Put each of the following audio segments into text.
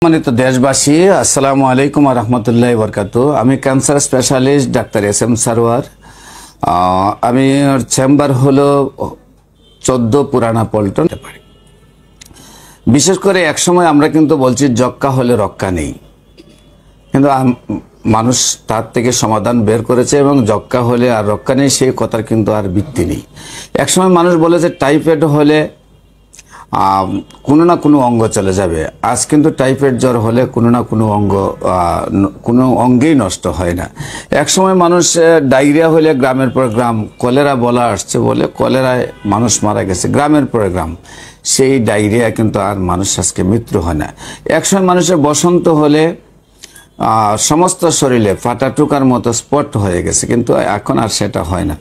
সম্মানিত দেশবাসী, আসসালামু আলাইকুম ওয়া রাহমাতুল্লাহি ওয়া বারাকাতুহু। আমি cancer specialist doctor SM. Sarwar. আমি চেম্বার হলো 14 পুরানা পল্টন। বিশেষ করে একসময় আমরা কিন্তু বলছি যক্কা হলে রক্ষা নেই, কিন্তু মানুষ তার থেকে সমাধান বের করেছে এবং যক্কা হলে আর রক্ষা নেই সেই কথার কিন্তু আর ভিত্তি নেই। একসময় মানুষ বলে যে টাইফয়েড হলে কোনো না কোনো অঙ্গ চলে যাবে। আজ কিন্তু টাইফয়েড জ্বর হলে কোনো না কোনো অঙ্গেই নষ্ট হয় না। একসময় মানুষ ডায়রিয়া হলে গ্রামের পর গ্রাম, কলেরা বলা আসছে বলে কলেরায় মানুষ মারা গেছে গ্রামের পর গ্রাম, সেই ডায়রিয়া কিন্তু আর মানুষ আজকে মৃত্যু হয় না। একসময় মানুষের বসন্ত হলে সমস্ত শরীরে ফাটা টুকার মতো স্পট হয়ে গেছে, কিন্তু এখন আর সেটা হয় না।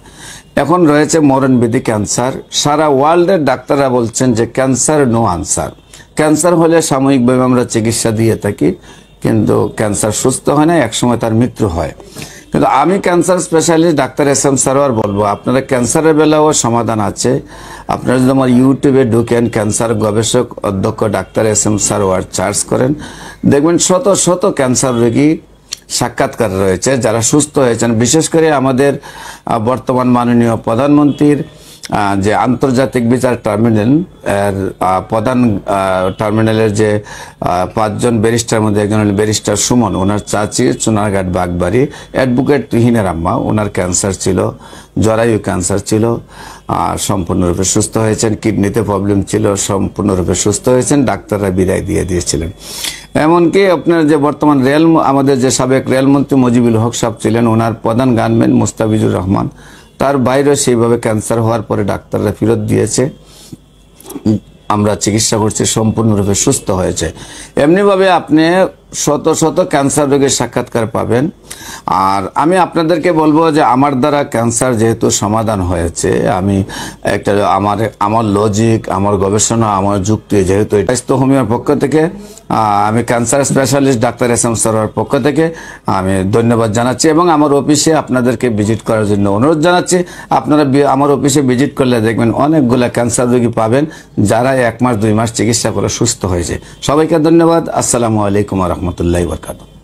এখন রয়েছে মরণবিধি ক্যান্সার। সারা ওয়ার্ল্ডের ডাক্তাররা বলছেন যে ক্যান্সার নো আনসার। ক্যান্সার হলে সাময়িকভাবে আমরা চিকিৎসা দিয়ে থাকি, কিন্তু ক্যান্সার সুস্থ হয় না, একসময় তার মৃত্যু হয়। কিন্তু আমি cancer specialist doctor SM. Sarwar বলবো, আপনারা ক্যান্সারের বেলাও সমাধান আছে। আপনারা যদি আমার ইউটিউবে ঢুকেন, ক্যান্সার গবেষক অধ্যক্ষ ডাক্তার এস.এম. সারোয়ার সার্চ করেন, দেখবেন শত শত ক্যান্সার রোগী সাক্ষাৎকার রয়েছে যারা সুস্থ হয়েছেন। বিশেষ করে আমাদের বর্তমান মাননীয় প্রধানমন্ত্রীর যে আন্তর্জাতিক বিচার ট্রাইব্যুনাল এর প্রধান টার্মিনালের যে 5 জন ব্যারিস্টার মধ্যে একজন হল ব্যারিস্টার সুমন, ওনার চাচি চুনারঘাট বাগবাড়ি, অ্যাডভোকেট তুহিনের আম্মা, ওনার ক্যান্সার ছিল, জরায়ু ক্যান্সার ছিল, সম্পূর্ণরূপে সুস্থ হয়েছেন। কিডনিতে প্রবলেম ছিল, সম্পূর্ণরূপে সুস্থ হয়েছেন, ডাক্তাররা বিদায় দিয়ে দিয়েছিলেন। এমনকি আপনার যে বর্তমান আমাদের যে সাবেক রেলমন্ত্রী মুজিবুল হক সাহেব ছিলেন, ওনার প্রধান গানম্যান মুস্তাফিজুর রহমান, তার বাইরেও সেইভাবে ক্যান্সার হওয়ার পরে ডাক্তাররা ফেরত দিয়েছে, আমরা চিকিৎসা করছি, সম্পূর্ণরূপে সুস্থ হয়েছে। এমনিভাবে আপনি শত শত ক্যান্সার রোগের সাক্ষাৎকার পাবেন। আর আমি আপনাদেরকে বলবো যে আমার দ্বারা ক্যান্সার যেহেতু সমাধান হয়েছে, আমি একটা আমার লজিক, আমার গবেষণা, আমার যুক্তি যেহেতু স্বাস্থ্য হোমিওর পক্ষ থেকে আমি cancer specialist doctor SM. Sarwar পক্ষ থেকে আমি ধন্যবাদ জানাচ্ছি এবং আমার অফিসে আপনাদেরকে ভিজিট করার জন্য অনুরোধ জানাচ্ছি। আপনারা আমার অফিসে ভিজিট করলে দেখবেন অনেকগুলা ক্যান্সার রোগী পাবেন যারা 1 মাস 2 মাস চিকিৎসা করে সুস্থ হয়েছে। সবাইকে ধন্যবাদ। আসসালামু আলাইকুম ওয়া রাহমাতুল্লাহি ওয়া বারাকাতুহু।